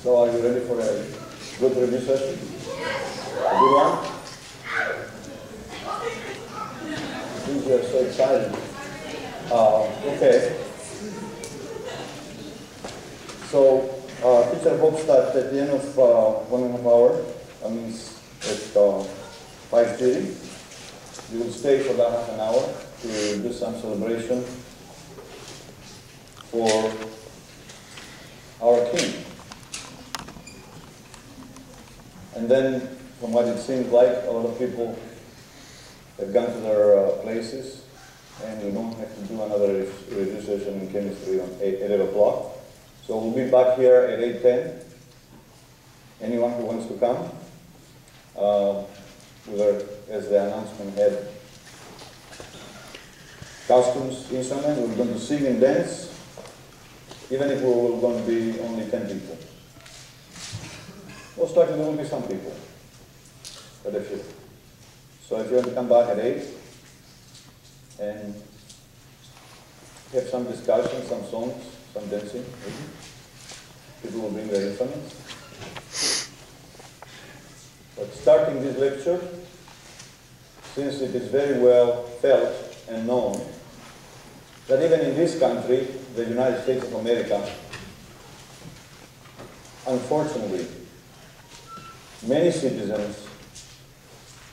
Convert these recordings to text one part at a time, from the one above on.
So are you ready for a good review session? A good one? Since you are so excited. Okay. So teacher hopes that at the end of 1.5 hours, that means at 5:30, you will stay for that half an hour to do some celebration for our King. And then, from what it seems like, a lot of people have gone to their places, and we don't have to do another review session in chemistry at 8 o'clock. So we'll be back here at 8:10. Anyone who wants to come, as the announcement had costumes, instruments, we're going to sing and dance, even if we're going to be only 10 people. Most likely there will be some people, but a few. So if you want to come back at 8 and have some discussion, some songs, some dancing, maybe. People will bring their instruments. But starting this lecture, since it is very well felt and known that even in this country, the United States of America, unfortunately, many citizens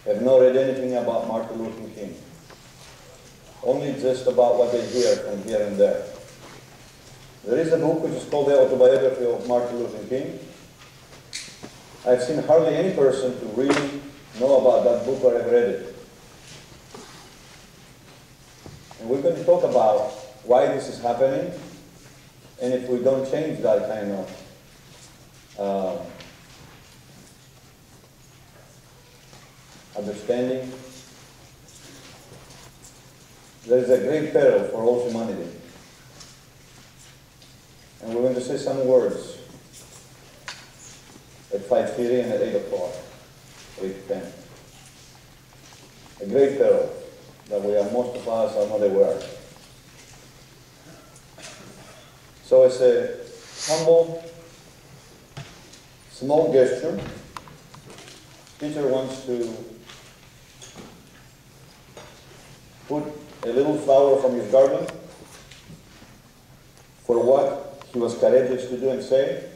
have not read anything about Martin Luther King, only just about what they hear from here and there. There is a book which is called The Autobiography of Martin Luther King. I've seen hardly any person to really know about that book or have read it. And we're going to talk about why this is happening, and if we don't change that kind of understanding, there is a great peril for all humanity. And we're going to say some words at 5:30 and at 8 o'clock, 8:10. A great peril that most of us are not aware. So it's a humble, small gesture. Teacher wants to put a little flower from his garden for what he was courageous to do and say,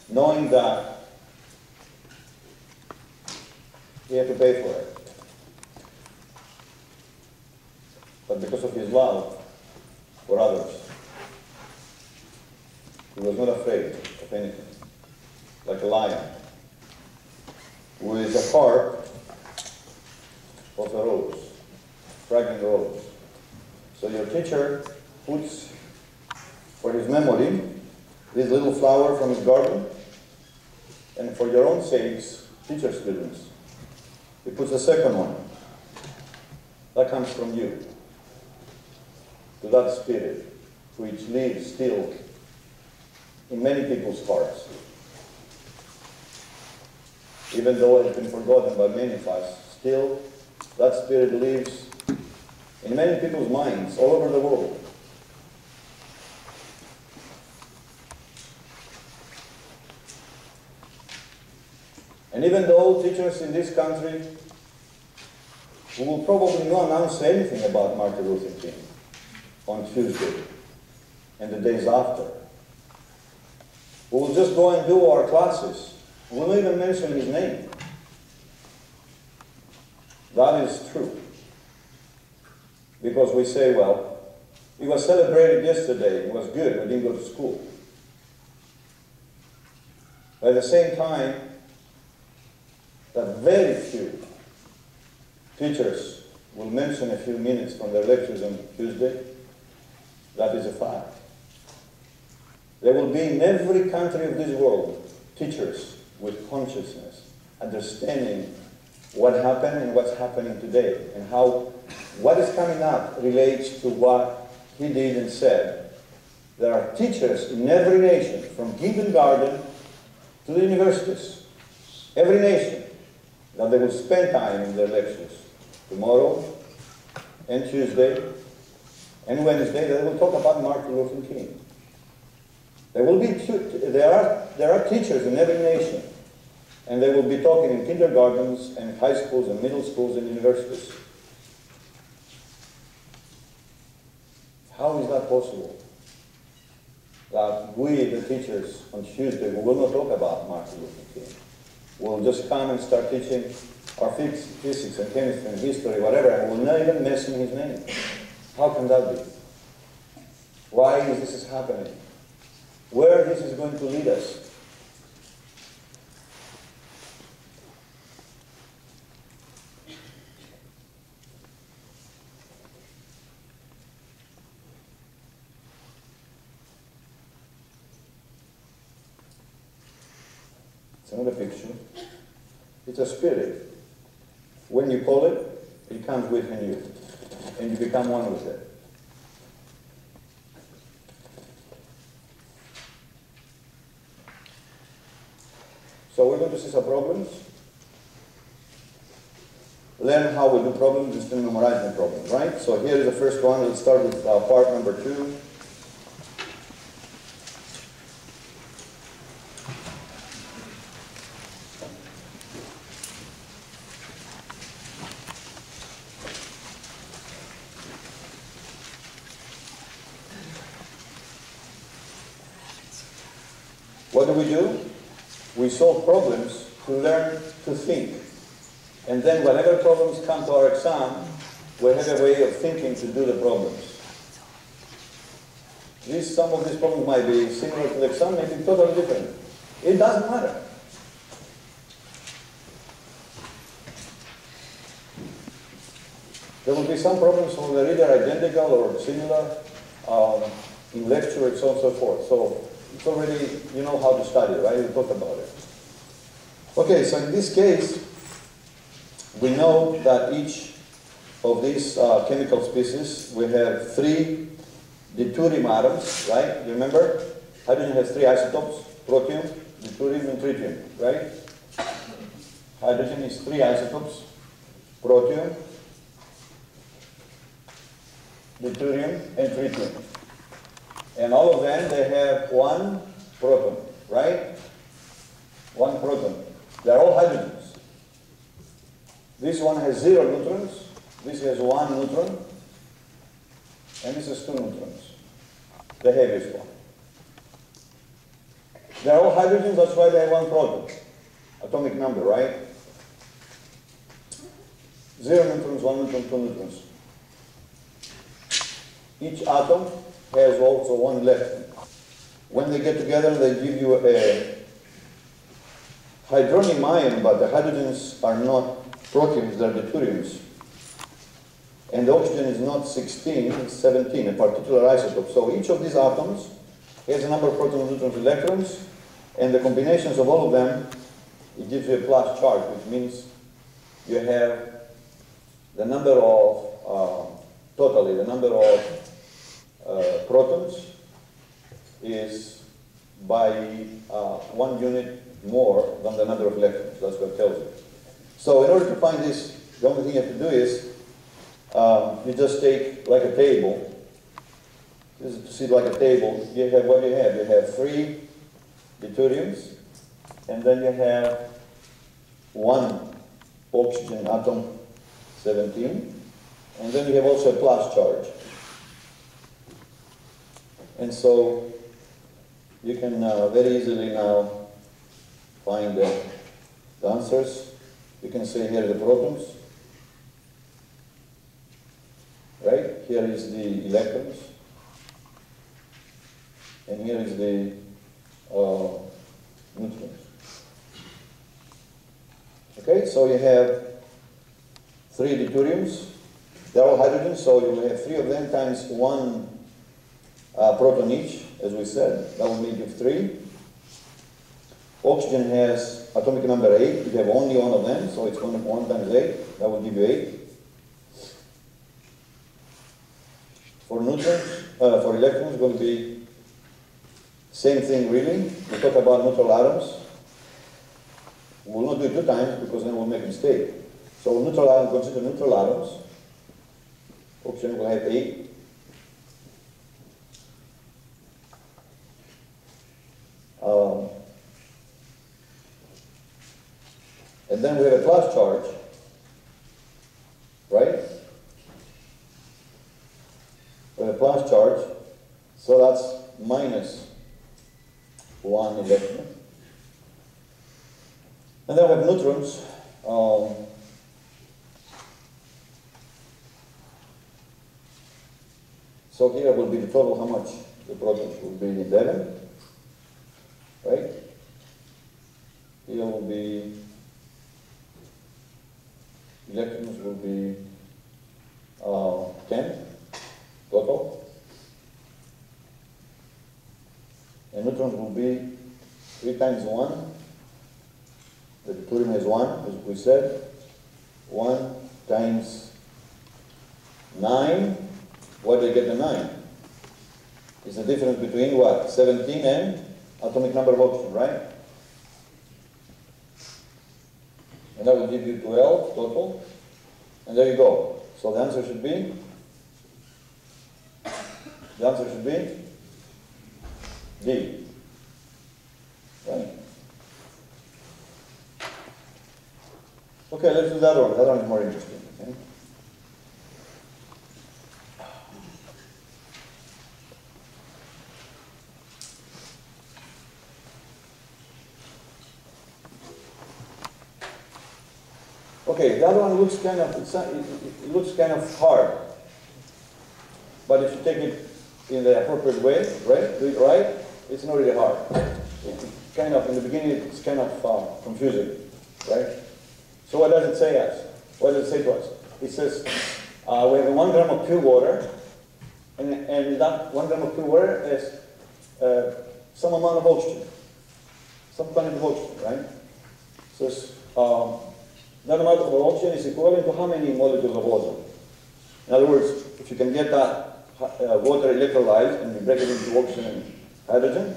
knowing that he had to pay for it. But because of his love for others, he was not afraid of anything, like a lion, with a heart of a rose, fragrant rose. So your teacher puts, for his memory, this little flower from his garden, and for your own sakes, teacher students, he puts a second one. That comes from you, to that spirit, which lives still in many people's hearts. Even though it has been forgotten by many of us, still that spirit lives in many people's minds all over the world. And even though teachers in this country who will probably not announce anything about Martin Luther King on Tuesday and the days after, we will just go and do our classes. We won't even mention his name. That is true. Because we say, well, it was celebrated yesterday, it was good, we didn't go to school. But at the same time, that very few teachers will mention a few minutes from their lectures on Tuesday, that is a fact. There will be in every country of this world teachers with consciousness, understanding what happened and what's happening today, and how what is coming up relates to what he did and said. There are teachers in every nation, from kindergarten to the universities, every nation, that they will spend time in their lectures tomorrow and Tuesday And Wednesday, they will talk about Martin Luther King. There are teachers in every nation, and they will be talking in kindergartens and high schools and middle schools and universities. How is that possible? That we, the teachers, on Tuesday, we will not talk about Martin Luther King. We'll just come and start teaching our physics and chemistry and history, whatever, and we'll not even mention his name. How can that be? Why is this happening? Where this is going to lead us? It's another picture. It's a spirit. When you call it, it comes within you, and you become one with it. So we're going to see some problems. Learn how we do problems instead of memorizing problems, right? So here is the first one. Let's start with part number 2. What do? We solve problems to learn to think. And then whenever problems come to our exam, we have a way of thinking to do the problems. Some of these problems might be similar to the exam, maybe totally different. It doesn't matter. There will be some problems that are either identical or similar in lecture and so on and so forth. So it's already, you know how to study, right? We talked about it. Okay, so in this case, we know that each of these chemical species, we have 3 deuterium atoms, right? You remember? Hydrogen has 3 isotopes: protium, deuterium, and tritium, right? Hydrogen is 3 isotopes: protium, deuterium, and tritium. And all of them, they have 1 proton, right? 1 proton. They're all hydrogens. This one has 0 neutrons, this has 1 neutron, and this is 2 neutrons, the heaviest one. They're all hydrogens, that's why they have 1 proton. Atomic number, right? 0 neutrons, 1 neutron, 2 neutrons. Each atom has also 1 electron. When they get together, they give you a hydronium ion, but the hydrogens are not protiums, they're deuteriums. And the oxygen is not 16, it's 17, a particular isotope. So each of these atoms has a number of protons, neutrons, electrons, and the combinations of all of them, it gives you a plus charge, which means you have the number of, totally, the number of protons is by 1 unit more than the number of electrons. That's what it tells you. So in order to find this, the only thing you have to do is you just take like a table. This is to see like a table. You have what you have. You have 3 deuteriums, and then you have 1 oxygen atom, 17, and then you have also a plus charge. And so you can very easily now find the answers. You can say here are the protons, right? Here is the electrons, and here is the neutrons. Okay, so you have 3 deuteriums. They're all hydrogens, so you will have 3 of them times 1 proton each, as we said. That will make you 3. Oxygen has atomic number 8. You have only 1 of them, so it's 1 times 8. That will give you 8. For neutrons, for electrons, it's going to be same thing really. We talk about neutral atoms. We will not do it 2 times because then we'll make a mistake. So neutral atoms, consider neutral atoms. Oxygen will have 8. and then we have a plus charge, right? We have a plus charge, so that's minus 1 electron. And then we have neutrons. So here will be the total, how much? The protons will be 11, right? Here will be, electrons will be 10 total. And neutrons will be 3 times 1. The deuterium has 1, as we said. 1 times 9. Where do you get the 9? It's the difference between what? 17 and atomic number of oxygen, right? And that will give you 12 total. And there you go. So the answer should be? The answer should be D. Right? Okay, let's do that one. That one is more interesting. Okay? Okay, the other one looks kind of, it looks kind of hard. But if you take it in the appropriate way, right, do it right, it's not really hard. It's kind of, in the beginning, it's kind of confusing, right? So what does it say us? What does it say to us? It says we have 1 gram of pure water, and that 1 gram of pure water is some amount of oxygen, some quantity of oxygen, right? So that amount of oxygen is equivalent to how many molecules of ozone? In other words, if you can get that water electrolyzed and you break it into oxygen and hydrogen,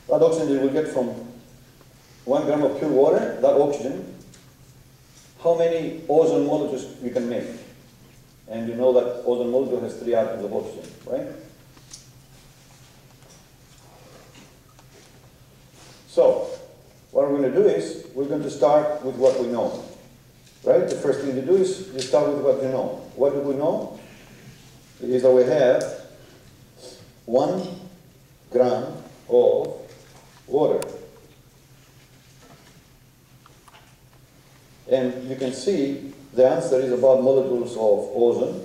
that oxygen you will get from 1 gram of pure water, that oxygen, how many ozone molecules you can make. And you know that ozone molecule has 3 atoms of oxygen, right? So, what we're going to do is, we're going to start with what we know. Right? The first thing to do is you start with what you know. What do we know? It is that we have 1 gram of water. And you can see the answer is about molecules of ozone.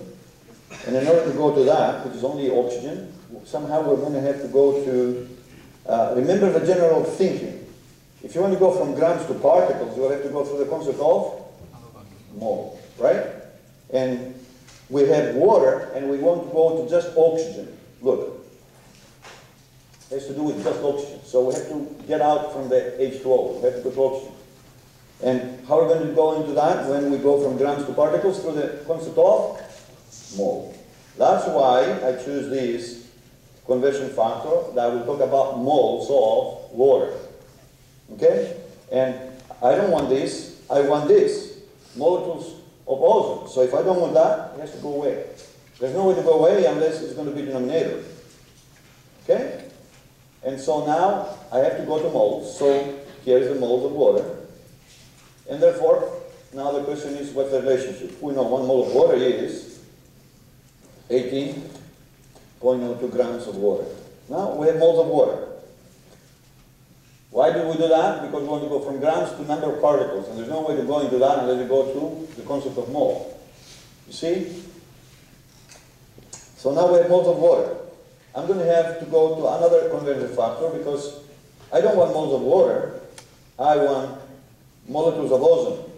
And in order to go to that, which is only oxygen, somehow we're going to have to go to, remember the general thinking. If you want to go from grams to particles, you will have to go through the concept of mole, right? And we have water, and we want to go to just oxygen. Look, it has to do with just oxygen. So we have to get out from the H2O. We have to go to oxygen. And how are we going to go into that when we go from grams to particles? Through the concept of mole. That's why I choose this conversion factor that will talk about moles of water. Okay? And I don't want this, I want this. Molecules of ozone. So if I don't want that, it has to go away. There's no way to go away unless it's going to be denominator. Okay? And so now I have to go to moles. So here is the moles of water. And therefore, now the question is, what's the relationship? We know 1 mole of water is 18.02 grams of water. Now we have moles of water. Why do we do that? Because we want to go from grams to number of particles, and there's no way to go into that unless you go to the concept of mole. You see? So now we have moles of water. I'm going to have to go to another conversion factor because I don't want moles of water, I want molecules of ozone.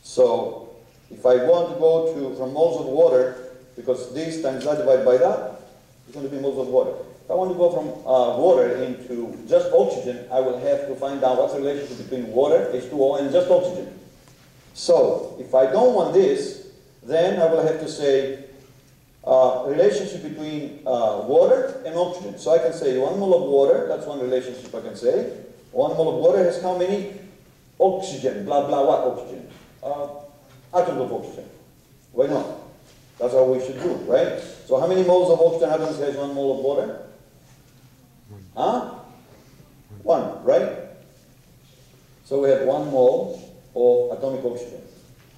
So if I want to go to from moles of water, because this times that divided by that, it's going to be moles of water. If I want to go from water into just oxygen, I will have to find out what's the relationship between water, H2O, and just oxygen. So, if I don't want this, then I will have to say relationship between water and oxygen. So I can say 1 mole of water, that's one relationship I can say. 1 mole of water has how many? Oxygen, blah, blah, what oxygen? Atoms of oxygen. Why not? That's how we should do, right? So how many moles of oxygen atoms has 1 mole of water? Huh? 1, right? So we have 1 mole of atomic oxygen,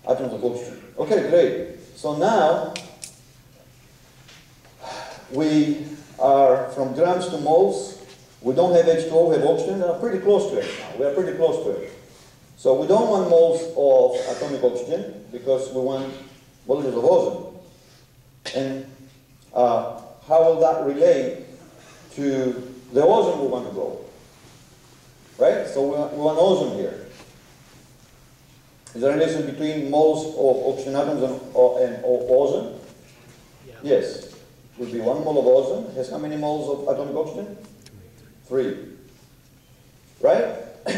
atoms of oxygen. Okay, great. So now we are from grams to moles. We don't have H2O, we have oxygen. We are pretty close to it now. We are pretty close to it. So we don't want moles of atomic oxygen because we want molecules of ozone. And how will that relate to the ozone we want to grow? Right? So we want ozone here. Is there a relation between moles of oxygen atoms and ozone? Yeah. Yes. Would be 1 mole of ozone. Has how many moles of atomic oxygen? 3. Right?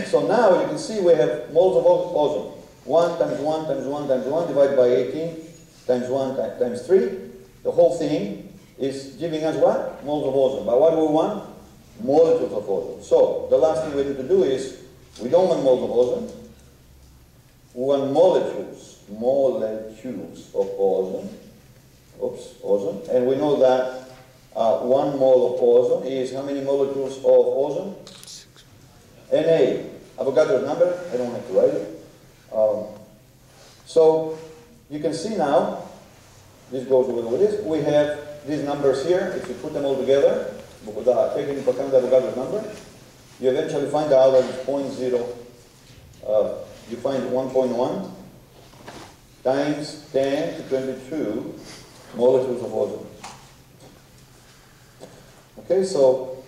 So now you can see we have moles of ozone. 1 times 1 times 1 times 1 divided by 18 times 1 times 3. The whole thing is giving us what? Moles of ozone. But what do we want? Molecules of ozone. So the last thing we need to do is, we don't want moles of ozone. We want molecules of ozone. Oops, ozone. And we know that 1 mole of ozone is how many molecules of ozone? Na. Avogadro's number. I don't have to write it. So you can see now, this goes with this. We have these numbers here. If you put them all together, taking into account the Avogadro's number, you eventually find out that it's 0.0. You find 1.1 times 10 to 22 molecules of ozone. Okay, so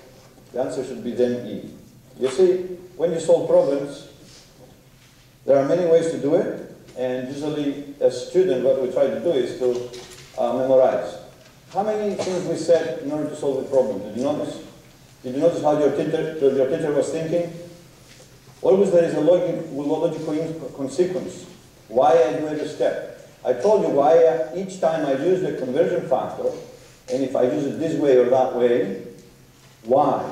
the answer should be then E. You see, when you solve problems, there are many ways to do it, and usually as student what we try to do is to memorize. How many things we said in order to solve the problem? Did you notice? Did you notice how your teacher was thinking? Always there is a logical consequence. Why I do every step. I told you why each time I use the conversion factor, and if I use it this way or that way, why?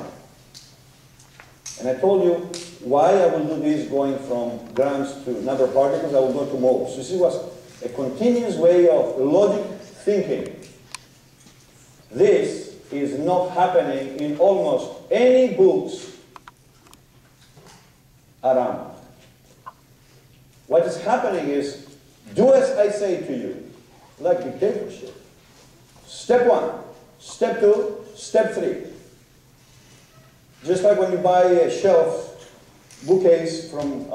And I told you why I will do this going from grams to number of particles, I will go to moles. This was a continuous way of logic thinking. This is not happening in almost any books around. What is happening is, do as I say to you, like dictatorship. Step 1, step 2, step 3. Just like when you buy a shelf bookcase from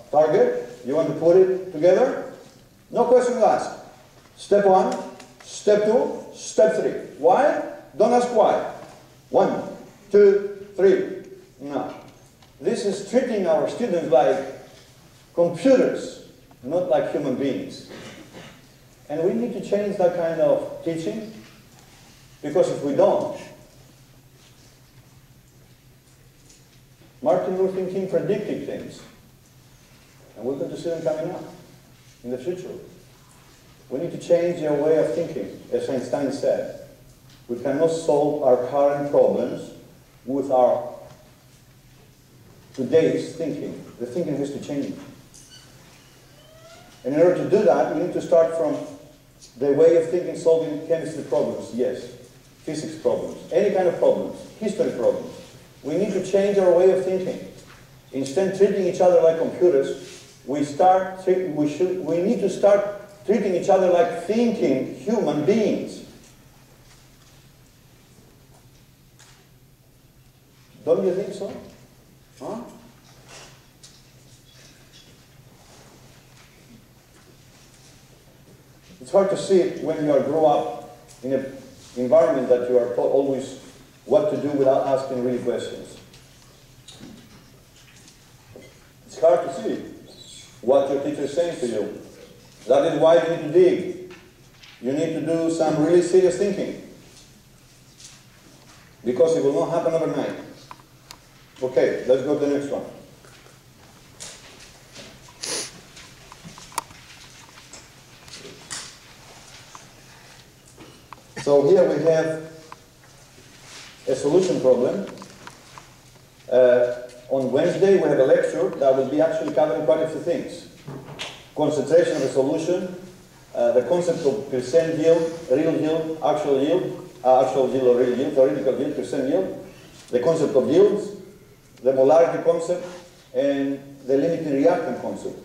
Target, you want to put it together, no questions asked. Step 1, step 2, step 3. Why? Don't ask why. 1, 2, 3. No. This is treating our students like computers, not like human beings. And we need to change that kind of teaching, because if we don't, Martin Luther King predicted things, and we're going to see them coming up in the future. We need to change our way of thinking, as Einstein said. We cannot solve our current problems with our today's thinking. The thinking has to change. And in order to do that, we need to start from the way of thinking solving chemistry problems, yes, physics problems, any kind of problems, history problems. We need to change our way of thinking. Instead of treating each other like computers, we need to start treating each other like thinking human beings. Don't you think so? Huh? It's hard to see it when you grow up in an environment that you are taught always what to do without asking really questions. It's hard to see what your teacher is saying to you. That is why you need to dig. You need to do some really serious thinking, because it will not happen overnight. Okay, let's go to the next one. So here we have a solution problem. On Wednesday we have a lecture that will be actually covering quite a few things. Concentration of a solution, the concept of percent yield, real yield, actual yield or real yield, theoretical yield, percent yield, the concept of yields, the molarity concept, and the limiting reactant concept.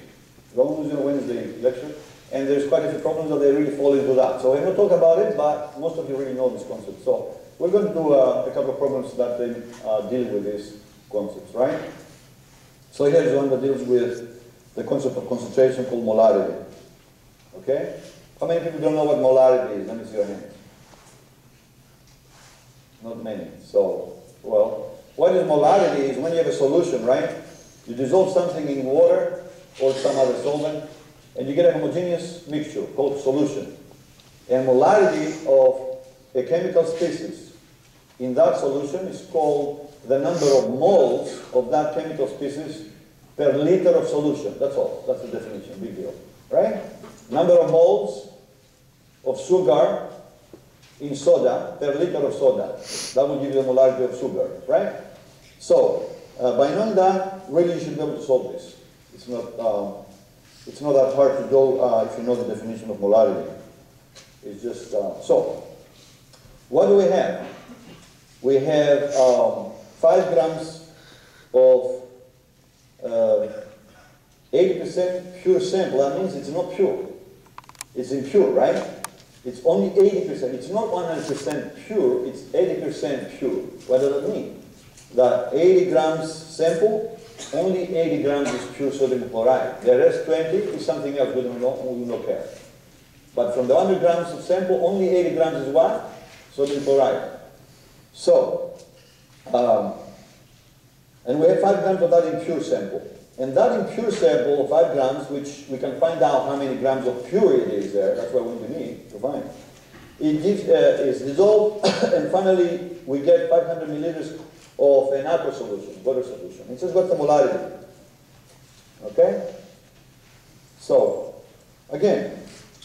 Don't lose your Wednesday lecture. And there's quite a few problems that they really fall into that. So I'm not talking about it, but most of you really know this concept. So we're going to do a couple of problems that deal with these concepts, right? So here's one that deals with the concept of concentration called molarity. Okay? How many people don't know what molarity is? Let me see your hands. Not many. So, well, what is molarity is when you have a solution, right? You dissolve something in water or some other solvent, and you get a homogeneous mixture called solution. And molarity of a chemical species in that solution is called the number of moles of that chemical species per liter of solution. That's all. That's the definition. Big deal. Right? Number of moles of sugar in soda per liter of soda. That will give you the molarity of sugar. Right? So, by knowing that, really you should be able to solve this. It's not that hard to do if you know the definition of molarity. It's just, so, what do we have? We have 5 grams of 80% pure sample. That means it's not pure. It's impure, right? It's only 80%. It's not 100% pure, it's 80% pure. What does that mean? That 80 grams sample, only 80 grams is pure sodium chloride. The rest 20 is something else, we don't care. But from the 100 grams of sample, only 80 grams is what? Sodium chloride. So, and we have 5 grams of that impure sample. And that impure sample of 5 grams, which we can find out how many grams of purity is there, that's what we need to find. It is dissolved, and finally we get 500 milliliters of an aqua solution, water solution. It says what's the molarity. Okay? So, again,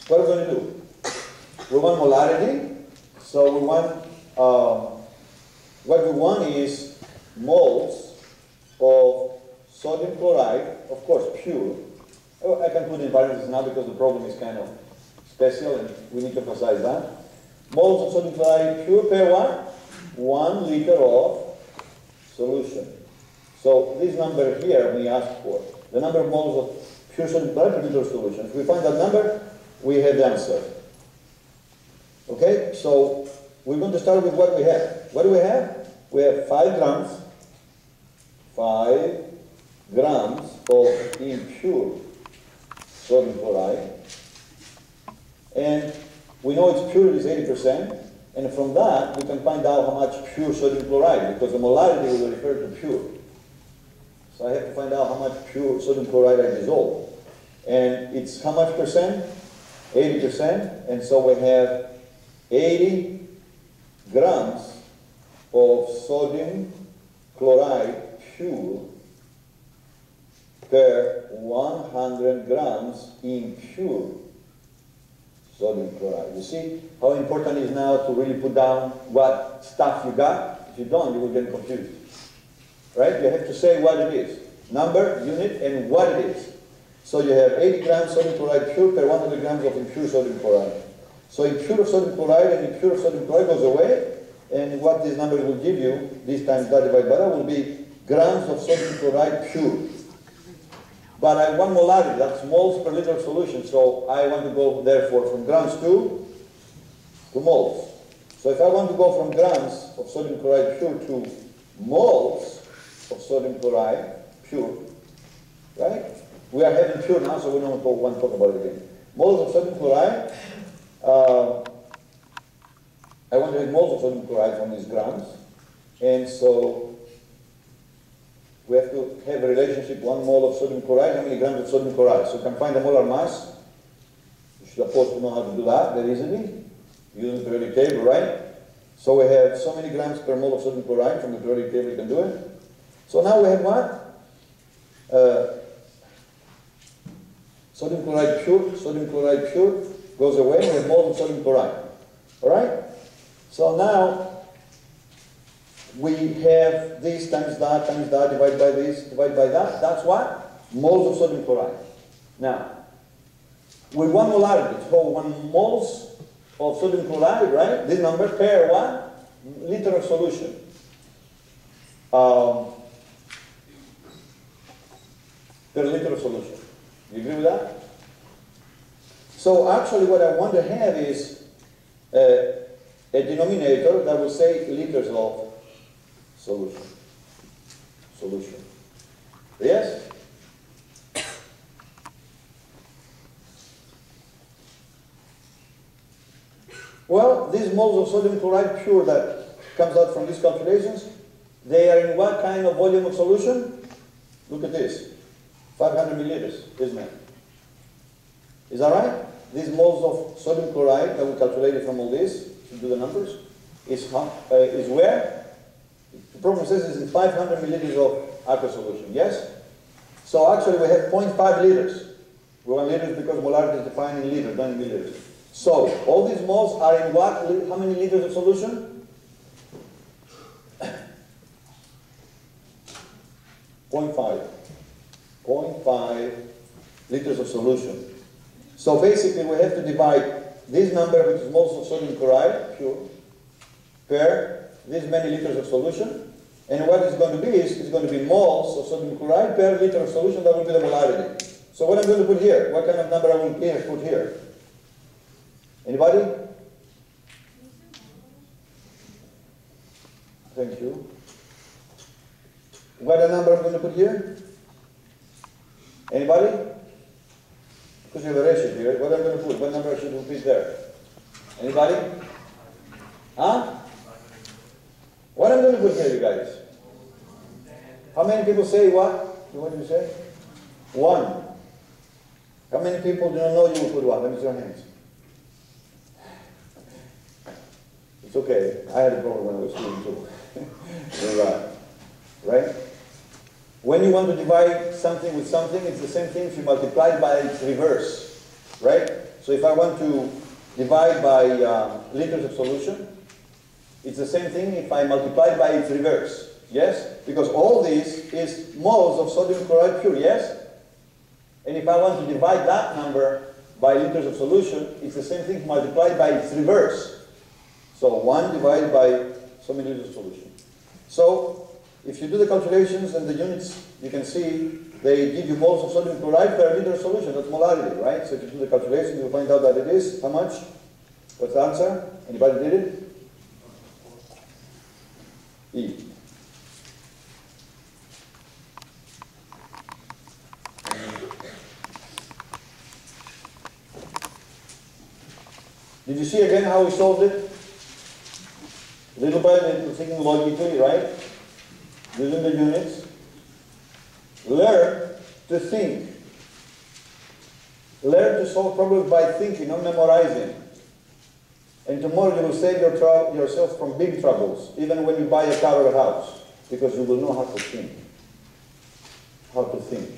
what are we going to do? We want molarity, so we want, what we want is moles of sodium chloride, of course pure. I can put in parentheses now because the problem is kind of special and we need to emphasize that. Moles of sodium chloride pure per what? 1 liter of solution. So this number here we asked for, the number of moles of pure sodium chloride per liter of solution. If we find that number, we have the answer. Okay, so we're going to start with what we have. What do we have? We have 5 grams of impure sodium chloride. And we know its purity is 80%. And from that, we can find out how much pure sodium chloride, because the molarity will refer to pure. So I have to find out how much pure sodium chloride I dissolve. And it's how much percent? 80%. And so we have 80 grams of sodium chloride pure per 100 grams impure sodium chloride. You see how important it is now to really put down what stuff you got? If you don't, you will get confused. Right? You have to say what it is. Number, unit, and what it is. So you have 80 grams sodium chloride pure per 100 grams of impure sodium chloride. So impure sodium chloride and impure sodium chloride goes away, and what these numbers will give you, this times that divided by that, will be grams of sodium chloride pure. But I want molarity, that's moles per liter of solution, so I want to go, therefore, from grams to moles. So if I want to go from grams of sodium chloride pure to moles of sodium chloride pure, right? We are having pure now, so we don't want to talk about it again. Moles of sodium chloride, I want to have moles of sodium chloride from these grams, and so we have to have a relationship, 1 mole of sodium chloride, how many grams of sodium chloride. So you can find the molar mass. You should of course know how to do that very easily, using the periodic table, right? So we have so many grams per mole of sodium chloride, from the periodic table you can do it. So now we have what? Sodium chloride pure goes away, we have moles of sodium chloride. Alright? So now we have this times that, divide by this, divide by that. That's what? Moles of sodium chloride. Now, with 1 molarity, so 1 moles of sodium chloride, right? This number per what? Liter of solution. Per liter of solution. You agree with that? So actually what I want to have is a denominator that will say liters of solution. Solution. Yes? Well, these moles of sodium chloride pure that comes out from these calculations, they are in what kind of volume of solution? Look at this. 500 milliliters, isn't it? Is that right? These moles of sodium chloride that we calculated from all this, to do the numbers, is where? The problem says it's in 500 milliliters of aqueous solution, yes? So actually we have 0.5 liters. We want liters because molarity is defined in liters, not in milliliters. So all these moles are in what? How many liters of solution? 0.5. 0.5 liters of solution. So basically we have to divide this number, which is moles of sodium chloride, pure, per this many liters of solution. And what it's going to be is, it's going to be moles of sodium chloride per liter of solution. That will be the molarity. So what I'm going to put here, what kind of number I will put here? Anybody? Thank you. What a number I'm going to put here? Anybody? Because you have a ratio here. What I'm going to put? What number should we put there? Anybody? Huh? What I'm going to put here, you guys? How many people say what? What did you say? 1. How many people do not know you will put what? Let me see your hands. It's okay. I had a problem when I was student too. You're right. Right? When you want to divide something with something, it's the same thing if you multiply it by its reverse. Right? So if I want to divide by liters of solution, it's the same thing if I multiply it by its reverse. Yes? Because all this is moles of sodium chloride pure. Yes? And if I want to divide that number by liters of solution, it's the same thing multiplied by its reverse. So 1 divided by so many liters of solution. So if you do the calculations and the units, you can see they give you moles of sodium chloride per liter of solution. That's molarity, right? So if you do the calculation, you'll find out that it is how much? What's the answer? Anybody did it? E. Did you see again how we solved it? Little by little, thinking logically, right? Using the units. Learn to think. Learn to solve problems by thinking, not memorizing. And tomorrow you will save yourself from big troubles, even when you buy a car or a house, because you will know how to think. How to think.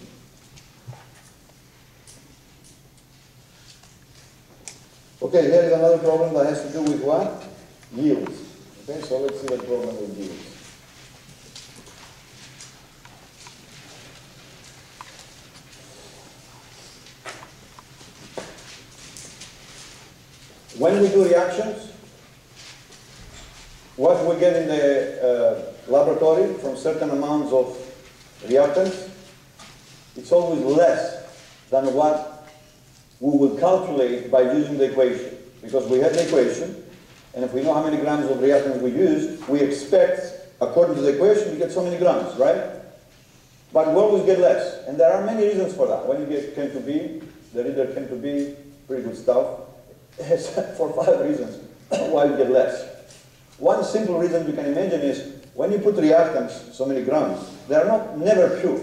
Okay, here is another problem that has to do with what? Yields. Okay, so let's see the problem with yields. When we do reactions, what we get in the laboratory from certain amounts of reactants, it's always less than what we will calculate by using the equation. Because we have the equation, and if we know how many grams of reactant we used, we expect, according to the equation, we get so many grams, right? But we always get less. And there are many reasons for that. When you get chem to B, the reader chem to B, pretty good stuff. For 5 reasons why you get less. One simple reason you can imagine is when you put reactants, so many grams, they are never pure.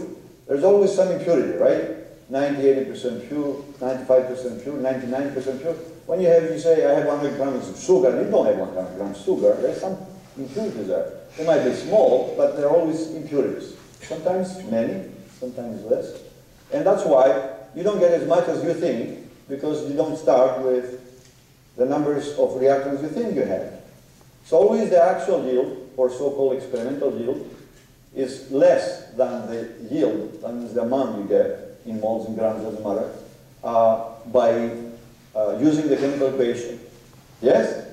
There's always some impurity, right? 90-80% pure, 95% pure, 99% pure. When you say, I have 100 grams of sugar, and you don't have 100 grams of sugar, there's some impurities there. They might be small, but there are always impurities. Sometimes many, sometimes less. And that's why you don't get as much as you think, because you don't start with the numbers of reactants you think you have. So always the actual yield, or so-called experimental yield, is less than the yield, that means the amount you get, in moles, in grams, doesn't matter, by using the chemical equation. Yes?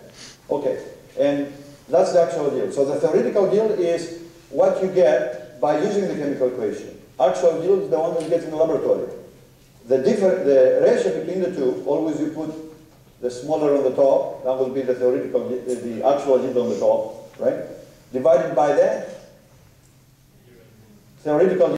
Okay. And that's the actual yield. So the theoretical yield is what you get by using the chemical equation. Actual yield is the one that you get in the laboratory. the ratio between the two, always you put the smaller on the top, that will be the theoretical, the actual yield on the top, right? Divided by the theoretical